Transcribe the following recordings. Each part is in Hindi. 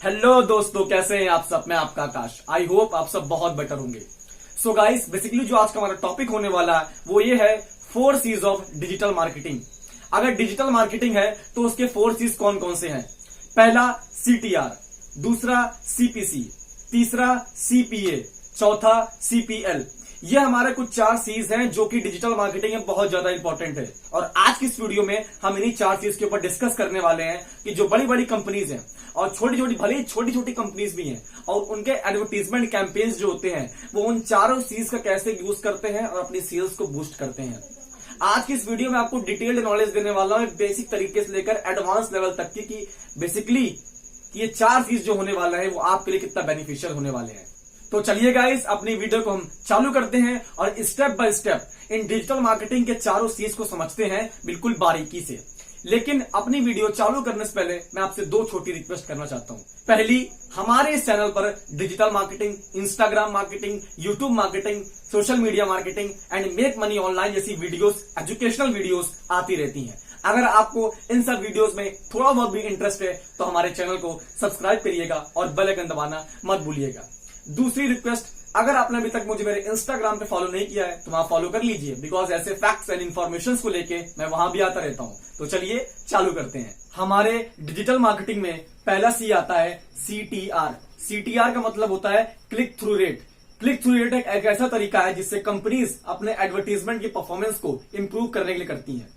हेलो दोस्तों, कैसे हैं आप सब। मैं आपका आकाश। आई होप आप सब बहुत बेटर होंगे। सो गाइस, बेसिकली जो आज का हमारा टॉपिक होने वाला है वो ये है 4 C's ऑफ डिजिटल मार्केटिंग। अगर डिजिटल मार्केटिंग है तो उसके 4 C's कौन कौन से हैं। पहला CTR, दूसरा CPC, तीसरा CPA, चौथा CPL। ये हमारे कुछ 4 C's हैं जो कि डिजिटल मार्केटिंग में बहुत ज्यादा इंपॉर्टेंट है। और आज की इस वीडियो में हम इन्हीं 4 C's के ऊपर डिस्कस करने वाले हैं कि जो बड़ी बड़ी कंपनीज हैं और छोटी छोटी, भले ही छोटी छोटी कंपनीज भी हैं, और उनके एडवर्टीजमेंट कैंपेन्स जो होते हैं वो उन चारों C's का कैसे यूज करते हैं और अपनी सेल्स को बूस्ट करते हैं। आज की इस वीडियो में आपको डिटेल्ड नॉलेज देने वाला हूं, बेसिक तरीके से लेकर एडवांस लेवल तक की, कि बेसिकली ये 4 C's जो होने वाला है वो आपके लिए कितना बेनिफिशियल होने वाले हैं। तो चलिए गाइस, अपनी वीडियो को हम चालू करते हैं और step by step in digital marketing के चारों C's को समझते हैं बिल्कुल बारीकी से। लेकिन अपनी वीडियो चालू करने से पहले मैं आपसे 2 छोटी रिक्वेस्ट करना चाहता हूं। पहली, हमारे इस चैनल पर digital marketing, Instagram marketing, YouTube marketing, social media marketing and make money online जैसी वीडियोस, एजुकेशनल वीडियोस आती रहती हैं। अगर आपको इन सब वीडियोस में थोड़ा बहुत भी इंटरेस्ट है तो हमारे चैनल को सब्सक्राइब करिएगा और बेल आइकन दबाना मत भूलिएगा। दूसरी रिक्वेस्ट, अगर आपने अभी तक मुझे मेरे इंस्टाग्राम पे फॉलो नहीं किया है तो वहां फॉलो कर लीजिए, बिकॉज ऐसे फैक्ट्स एंड इन्फॉर्मेशन को लेके मैं वहां भी आता रहता हूं। तो चलिए चालू करते हैं। हमारे डिजिटल मार्केटिंग में पहला C आता है CTR। CTR का मतलब होता है click through rate. Click through rate एक ऐसा तरीका है जिससे कंपनीज अपने एडवर्टीजमेंट की परफॉर्मेंस को इंप्रूव करने के लिए करती हैं।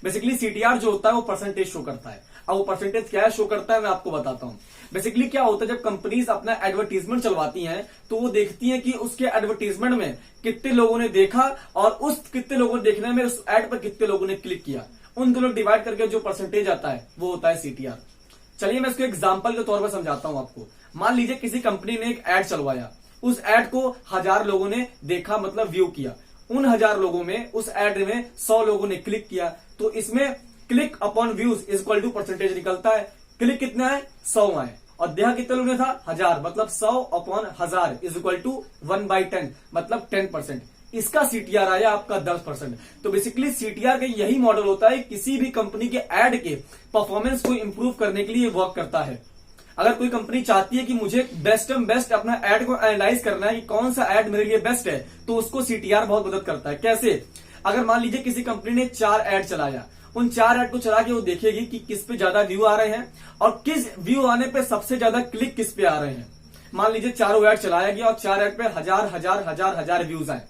बेसिकली CTR जो होता है वो परसेंटेज शो करता है। अब वो परसेंटेज क्या शो करता है मैं आपको बताता हूं। बेसिकली क्या होता है, जब कंपनीज अपना एडवर्टीजमेंट चलवाती हैं तो वो देखती हैं कि उसके एडवर्टीजमेंट में कितने लोगों ने देखा और उस कितने लोगों ने देखने में उस एड पर कितने लोगों ने क्लिक किया। उन दोनों डिवाइड करके जो परसेंटेज आता है वो होता है CTR। चलिए मैं इसको एग्जाम्पल के तौर पर समझाता हूं आपको। मान लीजिए किसी कंपनी ने एक एड चलवाया, उस एड को 1000 लोगों ने देखा, मतलब व्यू किया। उन 1000 लोगों में उस एड में 100 लोगों ने क्लिक किया, तो इसमें click upon views is equal to percentage निकलता है। क्लिक कितना है, 100 आए, और देखा कितने लोगों ने था, 1000, मतलब 100 अपॉन 1000 इज इक्वल टू 1/10, मतलब 10%। इसका CTR आया आपका 10%। तो बेसिकली CTR का यही मॉडल होता है, किसी भी कंपनी के एड के परफॉर्मेंस को इंप्रूव करने के लिए वर्क करता है। अगर कोई कंपनी चाहती है कि मुझे बेस्ट एंड बेस्ट अपना एड को एनालाइज करना है कि कौन सा एड मेरे लिए बेस्ट है, तो उसको CTR बहुत मदद करता है। कैसे? अगर मान लीजिए किसी कंपनी ने 4 एड चलाया, उन 4 एड को चला के वो देखेगी कि किस पे ज्यादा व्यू आ रहे हैं और किस व्यू आने पे सबसे ज्यादा क्लिक किस पे आ रहे हैं। मान लीजिए 4 एड चलाया गया और 4 एड पे हजार व्यूज आए,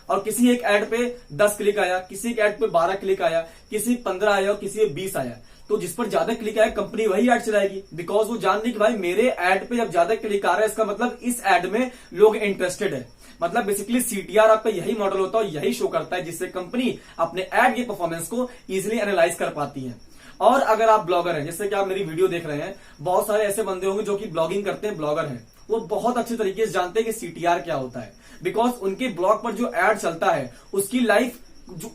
और किसी एक एड पे 10 क्लिक आया, किसी एक एड पे 12 क्लिक आया, किसी 15 आया और किसी 20 आया। तो जिस पर ज्यादा क्लिक आया कंपनी वही एड चलाएगी, बिकॉज वो जान रही कि भाई मेरे एड पे जब ज्यादा क्लिक आ रहा है इसका मतलब इस एड में लोग इंटरेस्टेड है। मतलब बेसिकली CTR आपका यही मॉडल होता है, यही शो करता है, जिससे कंपनी अपने एड के परफॉर्मेंस को इजीली एनालाइज कर पाती है। और अगर आप ब्लॉगर हैं, जैसे कि आप मेरी वीडियो देख रहे हैं, बहुत सारे ऐसे बंदे होंगे जो कि ब्लॉगिंग करते हैं, ब्लॉगर हैं, वो बहुत अच्छे तरीके से जानते हैं कि CTR क्या होता है, बिकॉज उनके ब्लॉग पर जो एड चलता है उसकी लाइफ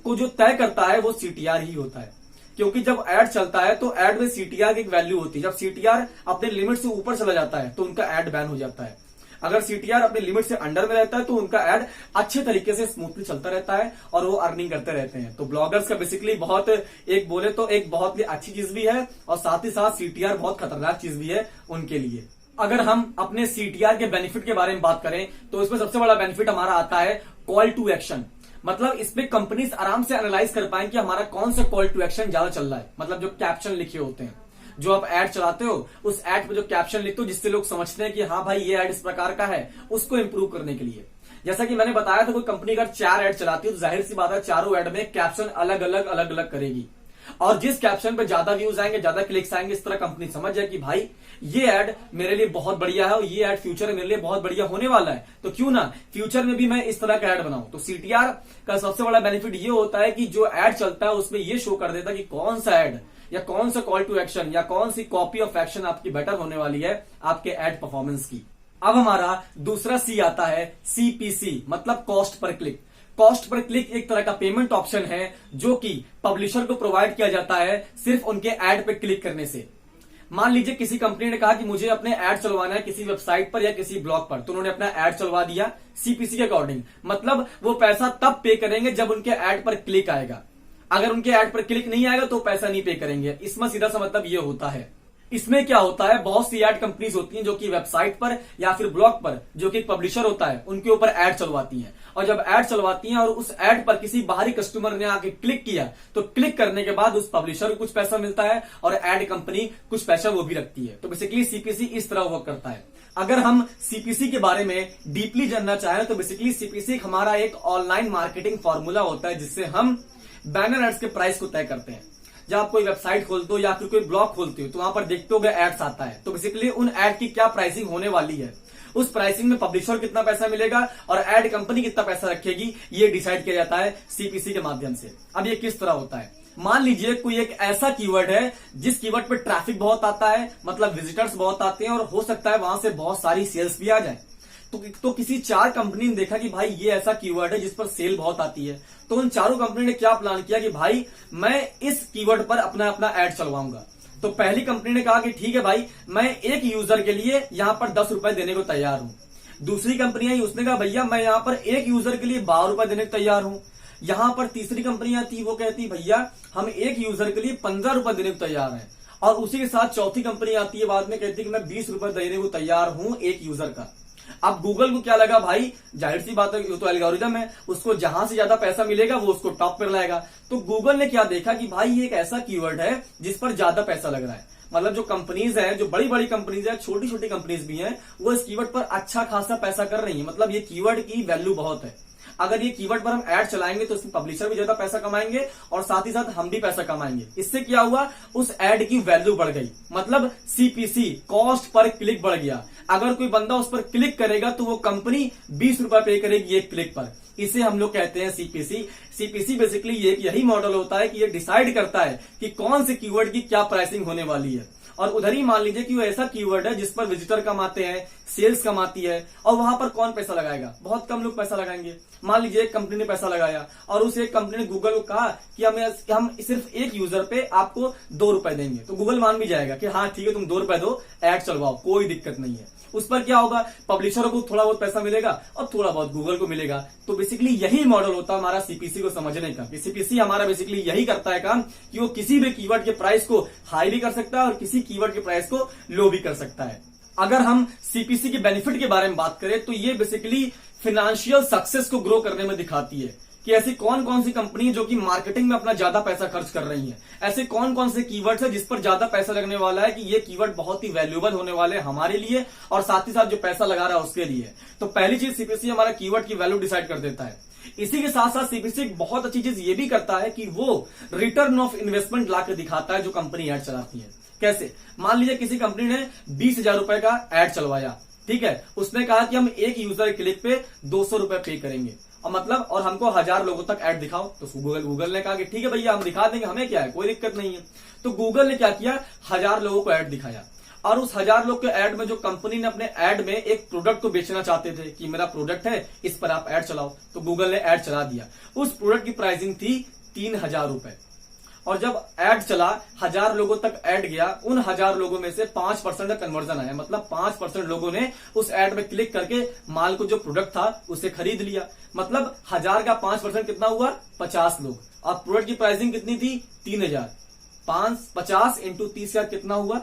को जो तय करता है वो CTR ही होता है। क्योंकि जब एड चलता है तो एड में CTR की एक वैल्यू होती है। जब CTR अपने लिमिट से ऊपर चला जाता है तो उनका एड बैन हो जाता है। अगर CTR अपने लिमिट से अंडर में रहता है तो उनका एड अच्छे तरीके से स्मूथली चलता रहता है और वो अर्निंग करते रहते हैं। तो ब्लॉगर्स का बेसिकली बहुत, एक बोले तो एक बहुत ही अच्छी चीज भी है और साथ ही साथ CTR बहुत खतरनाक चीज भी है उनके लिए। अगर हम अपने CTR के बेनिफिट के बारे में बात करें तो इसमें सबसे बड़ा बेनिफिट हमारा आता है कॉल टू एक्शन। मतलब इसमें कंपनीज आराम से एनालाइज कर पाएंगे कि हमारा कौन सा कॉल टू एक्शन ज्यादा चल रहा है। मतलब जो कैप्शन लिखे होते हैं, जो आप एड चलाते हो उस एड पे जो कैप्शन लिखते हो जिससे लोग समझते हैं कि हाँ भाई ये एड इस प्रकार का है, उसको इंप्रूव करने के लिए। जैसा कि मैंने बताया था, कोई कंपनी अगर 4 एड चलाती है तो जाहिर सी बात है चारों एड में कैप्शन अलग अलग करेगी, और जिस कैप्शन पे ज्यादा व्यूज आएंगे, ज्यादा क्लिक्स आएंगे, इस तरह कंपनी समझ जाए कि भाई ये एड मेरे लिए बहुत बढ़िया है और ये एड फ्यूचर में मेरे लिए बहुत बढ़िया होने वाला है, तो क्यों ना फ्यूचर में भी मैं इस तरह का एड बनाऊं। तो CTR का सबसे बड़ा बेनिफिट ये होता है कि जो एड चलता है उसमें ये शो कर देता है कि कौन सा एड या कौन सा कॉल टू एक्शन या कौन सी कॉपी ऑफ एक्शन आपकी बेटर होने वाली है आपके एड परफॉर्मेंस की। अब हमारा दूसरा C आता है CPC, मतलब cost per click. Cost per click एक तरह का पेमेंट ऑप्शन है जो कि पब्लिशर को प्रोवाइड किया जाता है सिर्फ उनके एड पे क्लिक करने से। मान लीजिए किसी कंपनी ने कहा कि मुझे अपने एड चलवाना है किसी वेबसाइट पर या किसी ब्लॉग पर, तो उन्होंने अपना एड चलवा दिया CPC के अकॉर्डिंग। मतलब वो पैसा तब पे करेंगे जब उनके एड पर क्लिक आएगा। अगर उनके एड पर क्लिक नहीं आएगा तो पैसा नहीं पे करेंगे। इसमें सीधा सा मतलब ये होता है। इसमें क्या होता है, बहुत सी एड कंपनीज होती हैं जो कि वेबसाइट पर या फिर ब्लॉग पर जो कि एक पब्लिशर होता है उनके ऊपर एड चलवाती हैं। और जब एड चलवाती हैं और उस एड पर किसी बाहरी कस्टमर ने आके क्लिक किया तो क्लिक करने के बाद उस पब्लिशर को कुछ पैसा मिलता है और एड कंपनी कुछ पैसा वो भी रखती है। तो बेसिकली सीपीसी इस तरह वर्क करता है। अगर हम सीपीसी के बारे में डीपली जानना चाहें तो बेसिकली सीपीसी हमारा एक ऑनलाइन मार्केटिंग फॉर्मूला होता है जिससे हम बैनर एड्स के प्राइस को तय करते हैं। जब आप कोई वेबसाइट खोलते हो या फिर कोई ब्लॉग खोलते हो तो वहां पर देखते हो एड्स आता है, तो बेसिकली उन एड की क्या प्राइसिंग होने वाली है, उस प्राइसिंग में पब्लिशर कितना पैसा मिलेगा और एड कंपनी कितना पैसा रखेगी, ये डिसाइड किया जाता है सीपीसी के माध्यम से। अब ये किस तरह होता है, मान लीजिए कोई एक ऐसा कीवर्ड है जिस कीवर्ड पे ट्रैफिक बहुत आता है, मतलब विजिटर्स बहुत आते हैं और हो सकता है वहां से बहुत सारी सेल्स भी आ जाए। तो किसी 4 कंपनी ने देखा कि भाई ये ऐसा कीवर्ड है जिस पर सेल बहुत आती है, तो उन चारों कंपनी ने क्या प्लान किया कि भाई मैं इस कीवर्ड पर अपना एड चलवाऊंगा। तो पहली कंपनी ने कहा कि ठीक है भाई, मैं एक यूजर के लिए यहां पर 10 रुपए देने को तैयार हूं। दूसरी कंपनी आई, उसने कहा भैया मैं यहां पर एक यूजर के लिए 12 रुपए देने को तैयार हूं। यहां पर तीसरी कंपनी आती, वो कहती भैया हम एक यूजर के लिए 15 रुपए देने को तैयार हैं। और उसी के साथ चौथी कंपनी आती है बाद में, कहती है कि मैं 20 रुपए देने को तैयार हूं एक यूजर का। अब गूगल को क्या लगा, भाई जाहिर सी बात है ये तो एल्गोरिथम है, उसको जहां से ज्यादा पैसा मिलेगा वो उसको टॉप पर लाएगा। तो गूगल ने क्या देखा कि भाई ये एक ऐसा कीवर्ड है जिस पर ज्यादा पैसा लग रहा है, मतलब जो कंपनीज है, जो बड़ी बड़ी कंपनीज है, छोटी छोटी कंपनीज भी हैं, वो इस कीवर्ड पर अच्छा खासा पैसा कर रही है, मतलब ये कीवर्ड की वैल्यू बहुत है। अगर ये कीवर्ड पर हम ऐड चलाएंगे तो इसमें पब्लिशर भी ज्यादा पैसा कमाएंगे और साथ ही साथ हम भी पैसा कमाएंगे। इससे क्या हुआ, उस ऐड की वैल्यू बढ़ गई, मतलब सीपीसी कॉस्ट पर क्लिक बढ़ गया। अगर कोई बंदा उस पर क्लिक करेगा तो वो कंपनी 20 रुपए पे करेगी एक क्लिक पर। इसे हम लोग कहते हैं सीपीसी। सीपीसी बेसिकली यही मॉडल होता है कि ये डिसाइड करता है कि कौन से कीवर्ड की क्या प्राइसिंग होने वाली है। और उधर ही मान लीजिए कि वो ऐसा कीवर्ड है जिस पर विजिटर कमाते हैं, सेल्स कमाती है, और वहां पर कौन पैसा लगाएगा, बहुत कम लोग पैसा लगाएंगे। मान लीजिए एक कंपनी ने पैसा लगाया और उस एक कंपनी ने गूगल को कहा कि हम सिर्फ एक यूजर पे आपको 2 रुपए देंगे, तो गूगल मान भी जाएगा कि हाँ ठीक है तुम 2 रुपए दो, ऐड चलवाओ, कोई दिक्कत नहीं है। उस पर क्या होगा, पब्लिशरों को थोड़ा बहुत पैसा मिलेगा और थोड़ा बहुत गूगल को मिलेगा। तो बेसिकली यही मॉडल होता है हमारा सीपीसी को समझने का। सीपीसी हमारा बेसिकली यही करता है काम कि वो किसी भी कीवर्ड के प्राइस को हाई भी कर सकता है और किसी कीवर्ड के प्राइस को लो भी कर सकता है। अगर हम सीपीसी के बेनिफिट के बारे में बात करें तो ये बेसिकली फाइनेंशियल सक्सेस को ग्रो करने में दिखाती है कि ऐसी कौन कौन सी कंपनी है जो कि मार्केटिंग में अपना ज्यादा पैसा खर्च कर रही है, ऐसे कौन कौन से कीवर्ड्स है जिस पर ज्यादा पैसा लगने वाला है कि ये कीवर्ड बहुत ही वैल्यूएबल होने वाले हैं हमारे लिए और साथ ही साथ जो पैसा लगा रहा है उसके लिए। तो पहली चीज सीपीसी हमारा कीवर्ड की वैल्यू डिसाइड कर देता है। इसी के साथ साथ सीपीसी एक बहुत अच्छी चीज ये भी करता है कि वो रिटर्न ऑफ इन्वेस्टमेंट ला कर दिखाता है जो कंपनी एड चलाती है। कैसे, मान लीजिए किसी कंपनी ने 20,000 रुपए का एड चलवाया, ठीक है, उसने कहा कि हम एक यूजर क्लिक पे 200 रुपए पे करेंगे और मतलब और हमको 1000 लोगों तक ऐड दिखाओ। तो गूगल ने कहा कि ठीक है भैया हम दिखा देंगे, हमें क्या है, कोई दिक्कत नहीं है। तो गूगल ने क्या किया, 1000 लोगों को ऐड दिखाया और उस 1000 लोग के ऐड में जो कंपनी ने अपने ऐड में एक प्रोडक्ट को बेचना चाहते थे कि मेरा प्रोडक्ट है इस पर आप ऐड चलाओ, तो गूगल ने ऐड चला दिया। उस प्रोडक्ट की प्राइसिंग थी 3000 रुपए और जब ऐड चला 1000 लोगों तक ऐड गया, उन 1000 लोगों में से 5% का कन्वर्जन आया, मतलब 5% लोगों ने उस ऐड में क्लिक करके माल को जो प्रोडक्ट था उसे खरीद लिया। मतलब 1000 का 5% कितना हुआ, 50 लोग। और प्रोडक्ट की प्राइसिंग कितनी थी, 3000। 50 इंटू 30,000 कितना हुआ,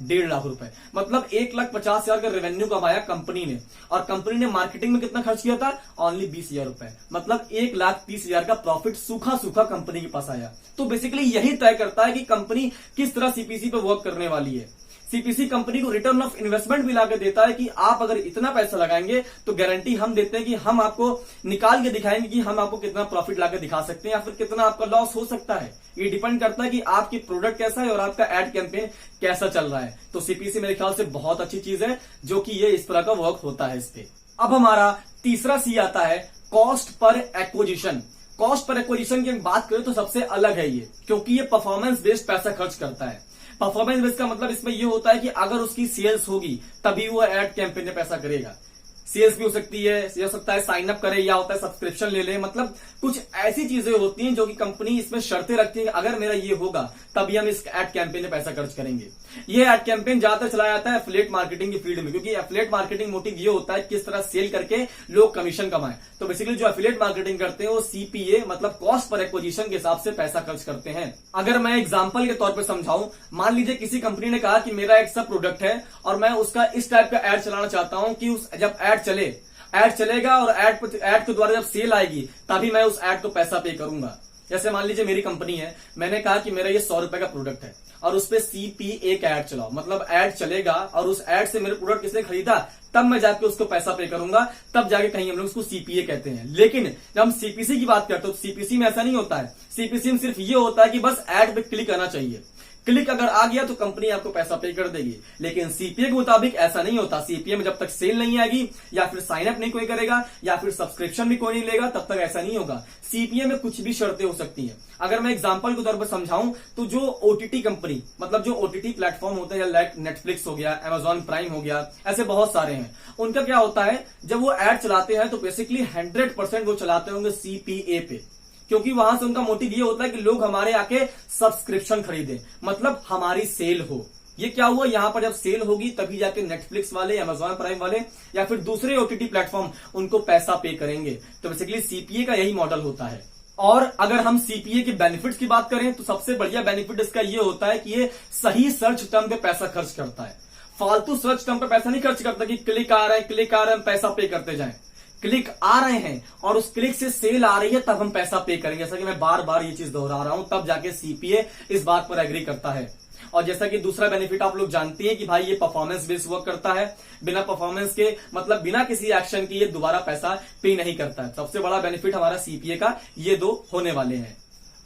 1.5 लाख रुपए। मतलब 1,50,000 का रेवेन्यू कमाया कंपनी ने और कंपनी ने मार्केटिंग में कितना खर्च किया था, ओनली 20,000 रुपए। मतलब 1,30,000 का प्रॉफिट सूखा सूखा कंपनी के पास आया। तो बेसिकली यही तय करता है कि कंपनी किस तरह सीपीसी पे वर्क करने वाली है। सीपीसी कंपनी को रिटर्न ऑफ इन्वेस्टमेंट भी लाकर देता है कि आप अगर इतना पैसा लगाएंगे तो गारंटी हम देते हैं कि हम आपको निकाल के दिखाएंगे कि हम आपको कितना प्रॉफिट लाकर दिखा सकते हैं या फिर कितना आपका लॉस हो सकता है। ये डिपेंड करता है कि आपकी प्रोडक्ट कैसा है और आपका एड कैंपेन कैसा चल रहा है। तो सीपीसी मेरे ख्याल से बहुत अच्छी चीज है जो कि ये इस तरह का वर्क होता है इस पे। अब हमारा तीसरा सी आता है cost per acquisition. Cost per acquisition की बात करें तो सबसे अलग है ये, क्योंकि ये परफॉर्मेंस बेस्ड पैसा खर्च करता है। परफॉर्मेंस बेस्ड का मतलब इसमें यह होता है कि अगर उसकी सेल्स होगी तभी वो एड कैंपेन में पैसा करेगा। सेल्स भी हो सकती है, ये हो सकता है साइन अप करे, या होता है सब्सक्रिप्शन ले ले। मतलब कुछ ऐसी चीजें होती हैं जो कि कंपनी इसमें शर्तें रखती है कि अगर मेरा ये होगा तभी हम इस एड कैंपेन में पैसा खर्च करेंगे। ये एड कैंपेन ज्यादातर चलाया जाता है एफिलिएट मार्केटिंग की फील्ड में, क्योंकि एफिलिएट मार्केटिंग मोटिव ये होता है किस तरह सेल करके लोग कमीशन कमाएं। तो बेसिकली जो एफिलिएट मार्केटिंग करते हैं वो सीपीए मतलब कॉस्ट पर एक्विजिशन के हिसाब से पैसा खर्च करते हैं। अगर मैं एग्जांपल के तौर पर समझाऊं, मान लीजिए किसी कंपनी ने कहा कि मेरा एक सब प्रोडक्ट है और मैं उसका इस टाइप का एड चलाना चाहता हूं कि जब एड चलेगा और एड के द्वारा जब सेल आएगी तभी मैं उस एड को पैसा पे करूंगा। जैसे मान लीजिए मेरी कंपनी है, मैंने कहा कि मेरा ये 100 रुपए का प्रोडक्ट है और उस पे सीपीए का एड चलाओ, मतलब एड चलेगा और उस एड से मेरे प्रोडक्ट किसने खरीदा तब मैं जाके उसको पैसा पे करूंगा, तब जाके कहीं हम लोग उसको सीपीए कहते हैं। लेकिन जब हम सीपीसी की बात करते हो तो सीपीसी में ऐसा नहीं होता है। सीपीसी में सिर्फ ये होता है कि बस एड पे क्लिक करना चाहिए, क्लिक अगर आ गया तो कंपनी आपको पैसा पे कर देगी। लेकिन सीपीए के मुताबिक ऐसा नहीं होता। सीपीए में जब तक सेल नहीं आएगी या फिर साइन अप नहीं कोई करेगा या फिर सब्सक्रिप्शन भी कोई नहीं लेगा तब तक ऐसा नहीं होगा। सीपीए में कुछ भी शर्तें हो सकती हैं। अगर मैं एग्जांपल के तौर पर समझाऊं तो जो ओटीटी कंपनी मतलब जो ओटीटी प्लेटफॉर्म होते हैं, लाइक नेटफ्लिक्स हो गया, अमेजॉन प्राइम हो गया, ऐसे बहुत सारे हैं, उनका क्या होता है जब वो एड चलाते हैं तो बेसिकली 100% वो चलाते होंगे सीपीए पे, क्योंकि वहां से उनका मोटिव ये होता है कि लोग हमारे आके सब्सक्रिप्शन खरीदें, मतलब हमारी सेल हो। ये क्या हुआ, यहां पर जब सेल होगी तभी जाके नेटफ्लिक्स वाले, अमेजॉन प्राइम वाले या फिर दूसरे ओटीटी प्लेटफॉर्म उनको पैसा पे करेंगे। तो बेसिकली सीपीए का यही मॉडल होता है। और अगर हम सीपीए के बेनिफिट्स की बात करें तो सबसे बढ़िया बेनिफिट इसका ये होता है कि ये सही सर्च टर्म पे पैसा खर्च करता है। फालतू सर्च टर्म पे पैसा नहीं खर्च करता कि क्लिक आ रहा है पैसा पे करते जाएं। क्लिक आ रहे हैं और उस क्लिक से सेल आ रही है तब हम पैसा पे करेंगे। जैसा कि मैं बार बार ये चीज दोहरा रहा हूं, तब जाके सीपीए इस बात पर एग्री करता है। और जैसा कि दूसरा बेनिफिट आप लोग जानते हैं कि भाई ये परफॉर्मेंस बेस्ड वर्क करता है, बिना परफॉर्मेंस के मतलब बिना किसी एक्शन के ये दोबारा पैसा पे नहीं करता है। सबसे बड़ा बेनिफिट हमारा सीपीए का ये दो होने वाले हैं।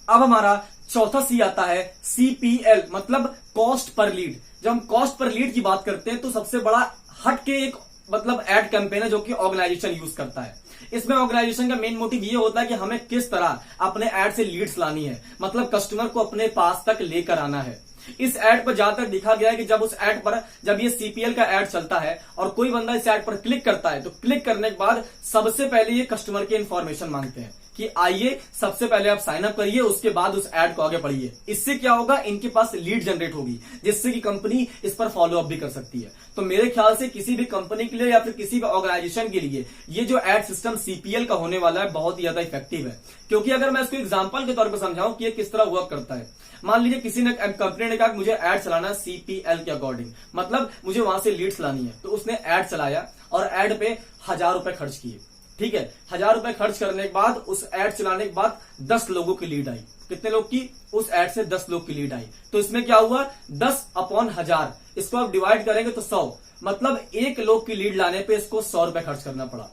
अब हमारा चौथा सी आता है सीपीएल मतलब कॉस्ट पर लीड। जब हम कॉस्ट पर लीड की बात करते हैं तो सबसे बड़ा हट के एक मतलब एड कैंपेन है जो कि ऑर्गेनाइजेशन यूज करता है। इसमें ऑर्गेनाइजेशन का मेन मोटिव ये होता है कि हमें किस तरह अपने एड से लीड्स लानी है, मतलब कस्टमर को अपने पास तक लेकर आना है। इस एड पर ज्यादातर दिखा गया है कि जब उस एड पर जब ये सीपीएल का एड चलता है और कोई बंदा इस एड पर क्लिक करता है तो क्लिक करने के बाद सबसे पहले ये कस्टमर की इंफॉर्मेशन मांगते हैं कि आइए सबसे पहले आप साइन अप करिए, उसके बाद उस एड को आगे बढ़िए। इससे क्या होगा, इनके पास लीड जनरेट होगी जिससे कि कंपनी इस पर फॉलो अप भी कर सकती है। तो मेरे ख्याल से किसी भी कंपनी के लिए या फिर किसी भी ऑर्गेनाइजेशन के लिए ये जो एड सिस्टम सीपीएल का होने वाला है बहुत ही ज्यादा इफेक्टिव है। क्योंकि अगर मैं इसको एग्जांपल के तौर पर समझाऊं कि ये किस तरह वर्क करता है, मान लीजिए किसी ने कंपनी ने कहा कि मुझे एड चलाना है सीपीएल के अकॉर्डिंग, मतलब मुझे वहां से लीड्स लानी है। तो उसने एड चलाया और एड पे 1000 रुपए खर्च किए। ठीक है, 1000 रुपए खर्च करने के बाद उस एड चलाने के बाद 10 लोगों की लीड आई। कितने लोग की, उस एड से 10 लोग की लीड आई। तो इसमें क्या हुआ, 10/1000, इसको आप डिवाइड करेंगे तो 100, मतलब 1 लोग की लीड लाने पे इसको 100 रुपए खर्च करना पड़ा।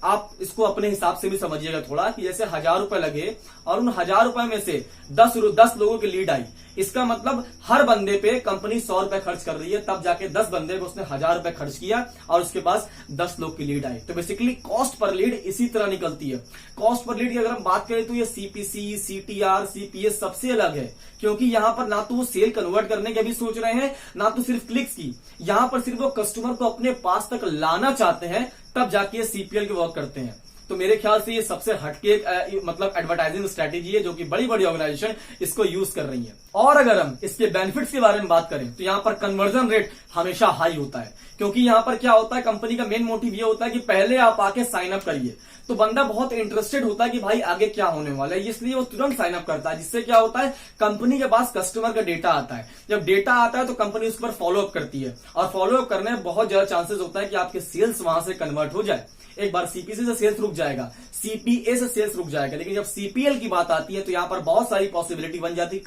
आप इसको अपने हिसाब से भी समझिएगा थोड़ा कि जैसे 1000 रुपए लगे और उन 1000 रुपए में से 10 लोगों की लीड आई, इसका मतलब हर बंदे पे कंपनी 100 रुपए खर्च कर रही है, तब जाके 10 बंदे पे उसने 1000 रुपए खर्च किया और उसके पास 10 लोग की लीड आई। तो बेसिकली कॉस्ट पर लीड इसी तरह निकलती है। कॉस्ट पर लीड की अगर हम बात करें तो ये सीपीसी, सीटीआर, सीपीएस सबसे अलग है, क्योंकि यहां पर ना तो वो सेल कन्वर्ट करने की अभी सोच रहे हैं, ना तो सिर्फ क्लिक्स की, यहां पर सिर्फ वो कस्टमर को अपने पास तक लाना चाहते हैं, तब जाके ये सीपीएल के वर्क करते हैं। तो मेरे ख्याल से ये सबसे हटके मतलब एडवर्टाइजिंग स्ट्रेटेजी है जो कि बड़ी बड़ी ऑर्गेनाइजेशन इसको यूज कर रही है। और अगर हम इसके बेनिफिट्स के बारे में बात करें तो यहाँ पर कन्वर्जन रेट हमेशा हाई होता है, क्योंकि यहाँ पर क्या होता है, कंपनी का मेन मोटिव ये होता है कि पहले आप आके साइन अप करिए। तो बंदा बहुत इंटरेस्टेड होता है कि भाई आगे क्या होने वाला है, इसलिए वो तुरंत साइन अप करता है। जिससे क्या होता है, कंपनी के पास कस्टमर का डेटा आता है। जब डेटा आता है तो कंपनी उस पर फॉलो अप करती है और फॉलो अप करने में बहुत ज्यादा चांसेस होता है कि आपके सेल्स वहां से कन्वर्ट हो जाए। एक बार सीपीसी से सेल्स रुक जाएगा, सीपीए से सेल्स रुक जाएगा, लेकिन जब सीपीएल की बात आती है तो यहां पर बहुत सारी पॉसिबिलिटी बन जाती है।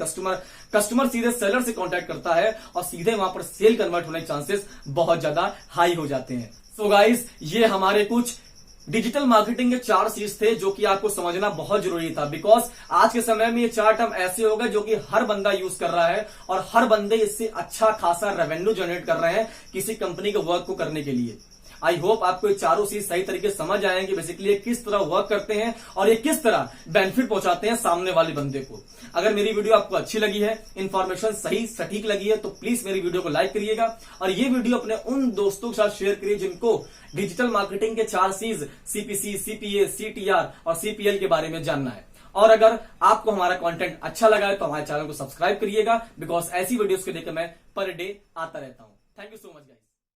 कस्टमर सीधे सेलर से कांटेक्ट करता है और सीधे वहां पर सेल कन्वर्ट होने के चांसेस बहुत ज्यादा हाई हो जाते हैं। सो गाइस, ये हमारे कुछ डिजिटल मार्केटिंग के 4 चीज थे जो कि आपको समझना बहुत जरूरी था, बिकॉज आज के समय में ये 4 टर्म ऐसे हो गए जो कि हर बंदा यूज कर रहा है और हर बंदे इससे अच्छा खासा रेवेन्यू जनरेट कर रहे हैं किसी कंपनी के वर्क को करने के लिए। आई होप आपको ये चारों चीज सही तरीके से समझ आएंगे बेसिकली ये किस तरह वर्क करते हैं और ये किस तरह बेनिफिट पहुंचाते हैं सामने वाले बंदे को। अगर मेरी वीडियो आपको अच्छी लगी है, इंफॉर्मेशन सही सटीक लगी है, तो प्लीज मेरी वीडियो को लाइक करिएगा और ये वीडियो अपने उन दोस्तों के साथ शेयर करिए जिनको डिजिटल मार्केटिंग के 4 C's सीपीसी, सीपीए, सीटीआर और सीपीएल के बारे में जानना है। और अगर आपको हमारा कंटेंट अच्छा लगा है तो हमारे चैनल को सब्सक्राइब करिएगा, बिकॉज ऐसी वीडियोस को लेकर मैं पर डे आता रहता हूं। Thank you so much guys.